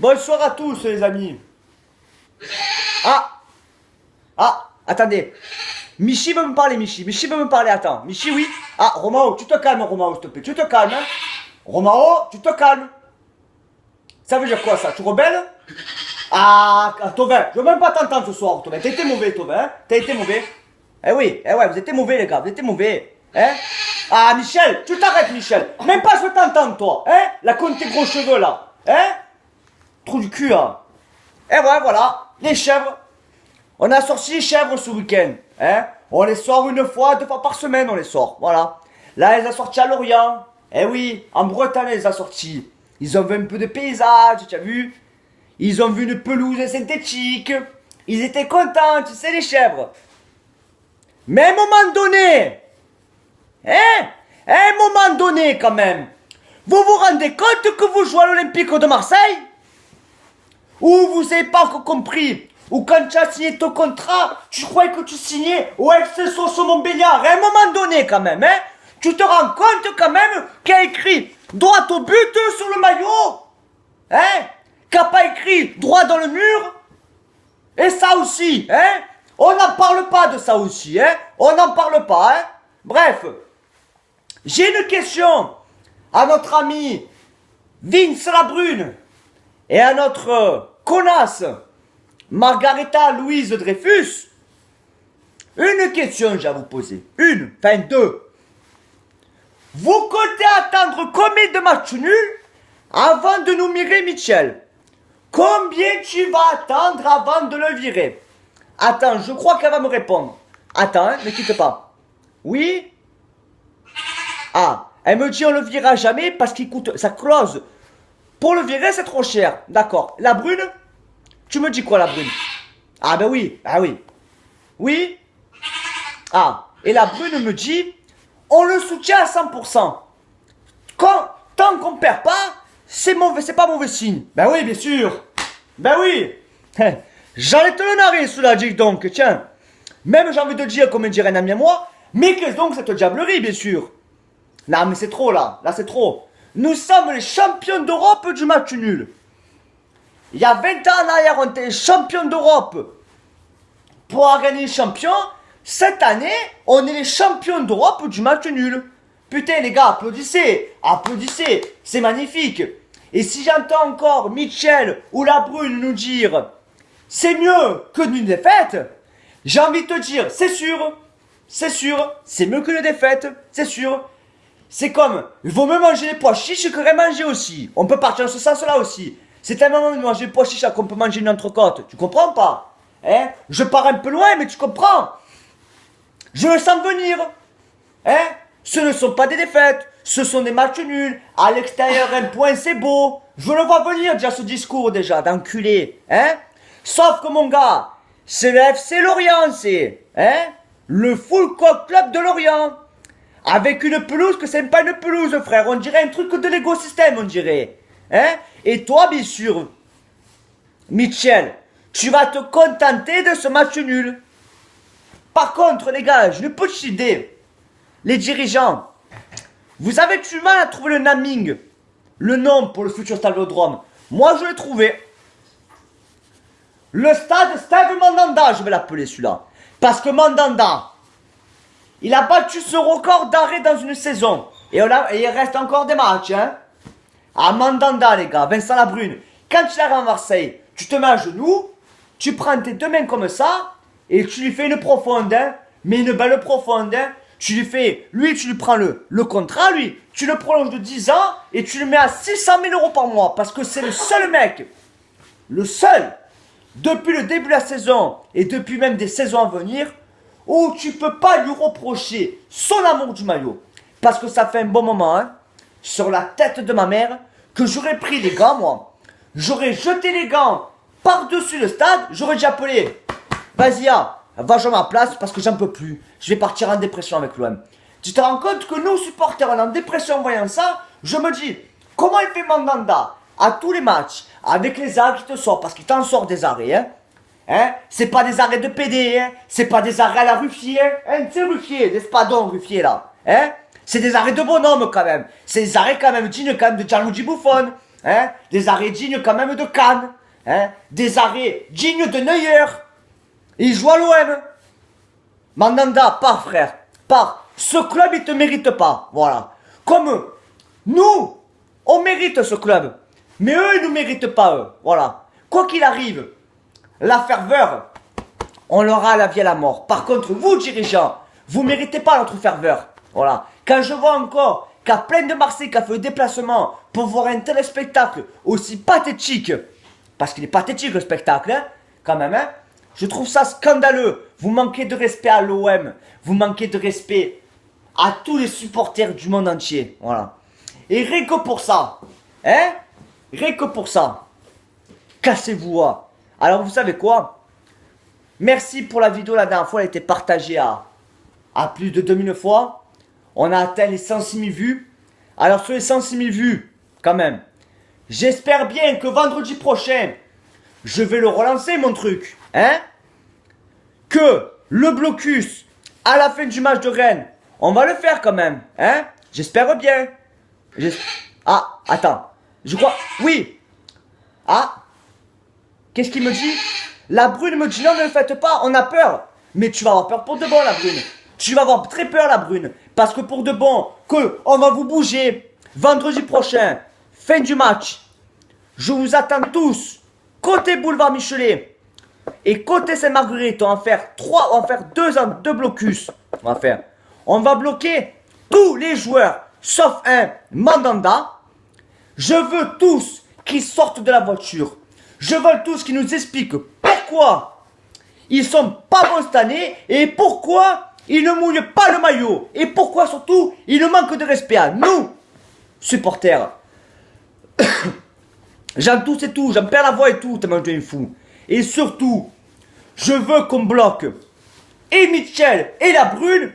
Bonsoir à tous les amis. Attendez. Michi veut me parler, Michi. Michi veut me parler, attends. Michi, oui. Ah, Romao, tu te calmes, Romao, s'il te plaît. Tu te calmes, hein. Romao, tu te calmes. Ça veut dire quoi, ça? Tu rebelles? Ah, Tovin, je veux même pas t'entendre ce soir, Tovin. T'as été mauvais, Tovin, hein. T'as été mauvais. Eh oui, eh ouais, vous étiez mauvais, les gars. Vous étiez mauvais. Hein? Ah, Michel, tu t'arrêtes, Michel. Même pas je veux t'entendre, toi. Hein? La con de tes gros cheveux, là. Hein? Trou du cul, hein. Et ouais, voilà. Les chèvres. On a sorti les chèvres ce week-end. Hein? On les sort une fois, 2 fois par semaine, on les sort. Voilà. Là, elle les a sortis à Lorient. Eh oui, en Bretagne, elle les a sortis. Ils ont vu un peu de paysage, tu as vu? Ils ont vu une pelouse synthétique. Ils étaient contents, tu sais, les chèvres. Mais à un moment donné, hein? À un moment donné, quand même, vous vous rendez compte que vous jouez à l'Olympique de Marseille? Ou vous n'avez pas encore compris? Ou quand tu as signé ton contrat, tu croyais que tu signais au FC Sochaux Montbéliard. À un moment donné, quand même, hein? Tu te rends compte, quand même, qu'il y a écrit droit au but sur le maillot? Hein? Qu'il n'y a pas écrit droit dans le mur? Et ça aussi, hein? On n'en parle pas de ça aussi, hein? On n'en parle pas, hein? Bref, j'ai une question à notre ami Vince Labrune et à notre connasse Margareta Louise Dreyfus. Une question j'ai à vous poser. Enfin deux. Vous comptez attendre combien de matchs nuls avant de nous virer Michel? Combien tu vas attendre avant de le virer? Attends, je crois qu'elle va me répondre. Attends, hein, ne quitte pas. Oui? Ah, elle me dit on le virera jamais parce qu'il coûte sa clause. Pour le virer, c'est trop cher. D'accord. La brune? Tu me dis quoi, la brune? Ah ben oui, ah oui. Oui? Ah, et la brune me dit on le soutient à 100%. Tant qu'on perd pas, c'est mauvais, c'est pas mauvais signe. Ben oui, bien sûr. Ben oui. J'en ai te le nariz, cela dit donc, tiens. Même j'ai envie de dire, comme dirait un ami à moi, mais qu'est-ce donc cette diablerie, bien sûr. Non, mais c'est trop, là c'est trop. Nous sommes les champions d'Europe du match nul. Il y a 20 ans en arrière, on était champions d'Europe pour avoir gagné les champions. Cette année, on est les champions d'Europe du match nul. Putain, les gars, applaudissez, applaudissez, c'est magnifique. Et si j'entends encore Michel ou la Brune nous dire c'est mieux que d'une défaite, j'ai envie de te dire, c'est sûr, c'est mieux que une défaite, c'est sûr. C'est comme, il vaut mieux manger les pois chiches que rien manger aussi. On peut partir dans ce sens-là aussi. C'est tellement mieux de manger les pois chiches qu'on peut manger une entrecôte. Tu comprends pas? Hein? Je pars un peu loin, mais tu comprends? Je le sens venir. Hein? Ce ne sont pas des défaites, ce sont des matchs nuls. À l'extérieur, un point, c'est beau. Je le vois venir déjà ce discours déjà, d'enculé. Hein? Sauf que mon gars, c'est le FC Lorient, c'est hein? Le Full Coq Club de Lorient. Avec une pelouse que c'est pas une pelouse, frère. On dirait un truc de l'écosystème, on dirait. Hein? Et toi, bien sûr, Michel, tu vas te contenter de ce match nul. Par contre, les gars, j'ai une petite idée. Les dirigeants, vous avez du mal à trouver le naming, le nom pour le futur stade Vélodrome. Moi, je l'ai trouvé. Le stade Steve Mandanda, je vais l'appeler celui-là. Parce que Mandanda, il a battu ce record d'arrêt dans une saison. Et il reste encore des matchs, hein. À Mandanda, les gars, Vincent Labrune. Quand tu arrives à Marseille, tu te mets à genoux, tu prends tes 2 mains comme ça, et tu lui fais une profonde, hein, mais une belle profonde, hein. Tu lui fais, lui, tu lui prends le contrat, lui, tu le prolonges de 10 ans, et tu le mets à 600 000 € par mois, parce que c'est le seul mec, le seul, depuis le début de la saison, et depuis même des saisons à venir, où tu peux pas lui reprocher son amour du maillot. Parce que ça fait un bon moment, hein, sur la tête de ma mère, que j'aurais pris les gants, moi. J'aurais jeté les gants par-dessus le stade, j'aurais déjà appelé. Vas-y, va jouer à ma place parce que j'en peux plus. Je vais partir en dépression avec l'OM. Tu te rends compte que nous, supporters, on est en dépression en voyant ça. Je me dis, comment il fait Mandanda à tous les matchs, avec les arrêts qui te sortent, parce qu'il t'en sort des arrêts, hein. Hein? C'est pas des arrêts de PD, hein? C'est pas des arrêts à la Ruffier, hein? C'est Ruffier, l'espadon Ruffier là, hein? C'est des arrêts de bonhomme quand même. C'est des arrêts quand même dignes quand même de Gianluigi Buffon. hein, des arrêts dignes quand même de Cannes, hein, des arrêts dignes de Neuer. Il joue à l'OM. Mandanda, pars frère, pars. Ce club, il te mérite pas, voilà. Comme nous, on mérite ce club, mais eux, ils ne méritent pas, eux, voilà. Quoi qu'il arrive, la ferveur, on l'aura à la vie et à la mort. Par contre, vous, dirigeants, vous ne méritez pas notre ferveur, voilà. Quand je vois encore qu'à plein de Marseille qui a fait le déplacement pour voir un tel spectacle aussi pathétique, parce qu'il est pathétique le spectacle, hein, quand même, hein, je trouve ça scandaleux. Vous manquez de respect à l'OM, vous manquez de respect à tous les supporters du monde entier, voilà. Et rien que pour ça, hein, rien que pour ça, cassez-vous. Hein. Alors vous savez quoi? Merci pour la vidéo la dernière fois, elle a été partagée à plus de 2000 fois. On a atteint les 106 000 vues. Alors sur les 106 000 vues, quand même, j'espère bien que vendredi prochain, je vais le relancer mon truc. Hein? Que le blocus, à la fin du match de Rennes, on va le faire quand même. Hein? J'espère bien. Ah, attends. Je crois... Oui. Ah. Qu'est-ce qu'il me dit? La Brune me dit non, ne le faites pas, on a peur. Mais tu vas avoir peur pour de bon, la Brune. Tu vas avoir très peur, la Brune. Parce que pour de bon, on va vous bouger. Vendredi prochain, fin du match. Je vous attends tous. Côté boulevard Michelet. Et côté Sainte-Marguerite, on va faire deux blocus. On va bloquer tous les joueurs, sauf un Mandanda. Je veux tous qu'ils sortent de la voiture. Je veux tous qu'ils nous expliquent pourquoi ils sont pas bons cette année et pourquoi ils ne mouillent pas le maillot. Et pourquoi surtout ils nous manquent de respect à nous, supporters. J'en tousse et tout, j'en perds la voix et tout, tellement je deviens fou. Et surtout, je veux qu'on bloque et Mitchell et la Brune.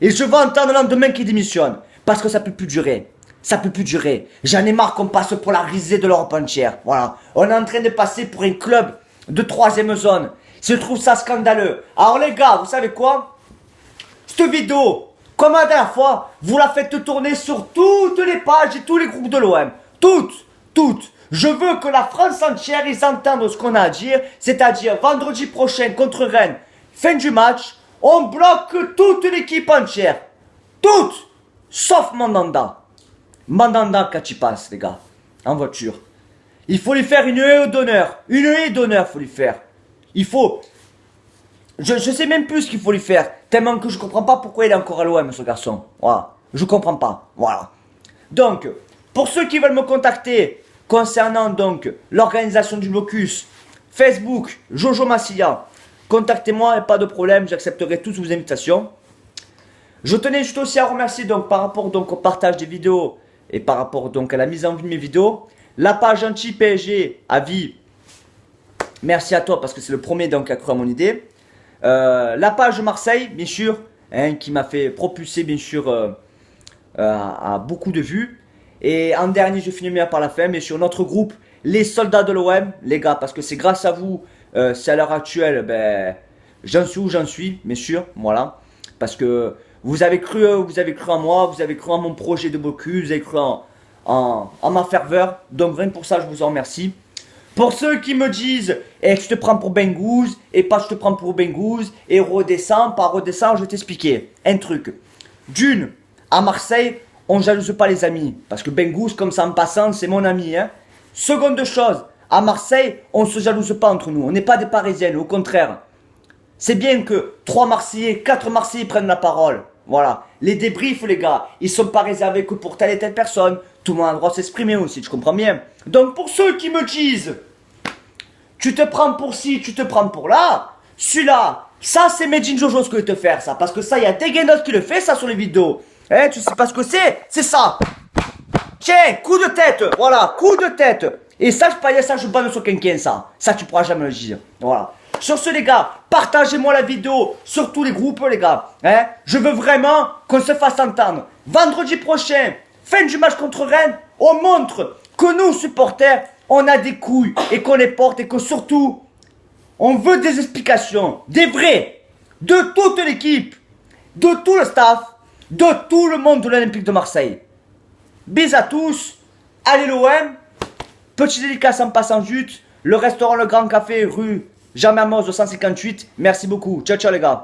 Et je veux entendre le lendemain qui démissionne. Parce que ça peut plus durer. Ça peut plus durer. J'en ai marre qu'on passe pour la risée de l'Europe entière. Voilà. On est en train de passer pour un club de 3e zone. Je trouve ça scandaleux. Alors les gars, vous savez quoi? Cette vidéo, comme la dernière fois, vous la faites tourner sur toutes les pages et tous les groupes de l'OM. Toutes. Je veux que la France entière, ils entendent ce qu'on a à dire. C'est-à-dire, vendredi prochain contre Rennes, fin du match, on bloque toute l'équipe entière. Toutes. Sauf Mandanda. Mandanda quand il passe, les gars. En voiture. Il faut lui faire une haie d'honneur. Une haie d'honneur, faut lui faire. Il faut... Je sais même plus ce qu'il faut lui faire. Tellement que je comprends pas pourquoi il est encore à l'OM, ce garçon. Voilà. Je comprends pas. Voilà. Donc, pour ceux qui veulent me contacter concernant donc l'organisation du blocus, Facebook, Jojo Massilia, contactez-moi, pas de problème, j'accepterai toutes vos invitations. Je tenais juste aussi à remercier donc par rapport donc au partage des vidéos et par rapport donc à la mise en vue de mes vidéos, la page anti-PSG à vie. Merci à toi parce que c'est le premier donc qui a cru à mon idée. La page Marseille, bien sûr, hein, qui m'a fait propulser bien sûr à beaucoup de vues. Et en dernier, je finis bien par la fin, mais sur notre groupe, les soldats de l'OM, les gars, parce que c'est grâce à vous, c'est à l'heure actuelle, ben, j'en suis où j'en suis, bien sûr, voilà. Parce que vous avez cru en moi, vous avez cru en mon projet de blocus, vous avez cru en ma ferveur. Donc rien que pour ça, je vous en remercie. Pour ceux qui me disent que je te prends pour Bengouze et pas je te prends pour Bengouze et redescends, pas redescends, je vais t'expliquer un truc. D'une, à Marseille, on ne jalouse pas les amis. Parce que Bengouze, comme ça en passant, c'est mon ami. Hein. Seconde chose, à Marseille, on ne se jalouse pas entre nous. On n'est pas des Parisiennes, au contraire. C'est bien que 3 Marseillais, 4 Marseillais prennent la parole. Voilà. Les débriefs, les gars, ils sont pas réservés que pour telle et telle personne. Tout le monde a le droit de s'exprimer aussi, tu comprends bien. Donc pour ceux qui me disent, tu te prends pour ci, tu te prends pour là, celui-là, ça c'est Made in Jojo ce que je vais te faire ça. Parce que ça, il y a des guénotes qui le fait ça sur les vidéos. Hein, tu sais pas ce que c'est ça. Tiens, coup de tête, voilà, coup de tête. Et ça, je banne sur quelqu'un ça. Ça, tu pourras jamais le dire. Voilà. Sur ce, les gars, partagez-moi la vidéo sur tous les groupes, les gars. Hein? Je veux vraiment qu'on se fasse entendre. Vendredi prochain, fin du match contre Rennes, on montre que nous, supporters, on a des couilles et qu'on les porte et que surtout, on veut des explications, des vrais, de toute l'équipe, de tout le staff, de tout le monde de l'Olympique de Marseille. Bis à tous, allez l'OM, Petit dédicace en passant jute. Le restaurant Le Grand Café, rue Jean Mermoz 258. Merci beaucoup. Ciao, ciao les gars.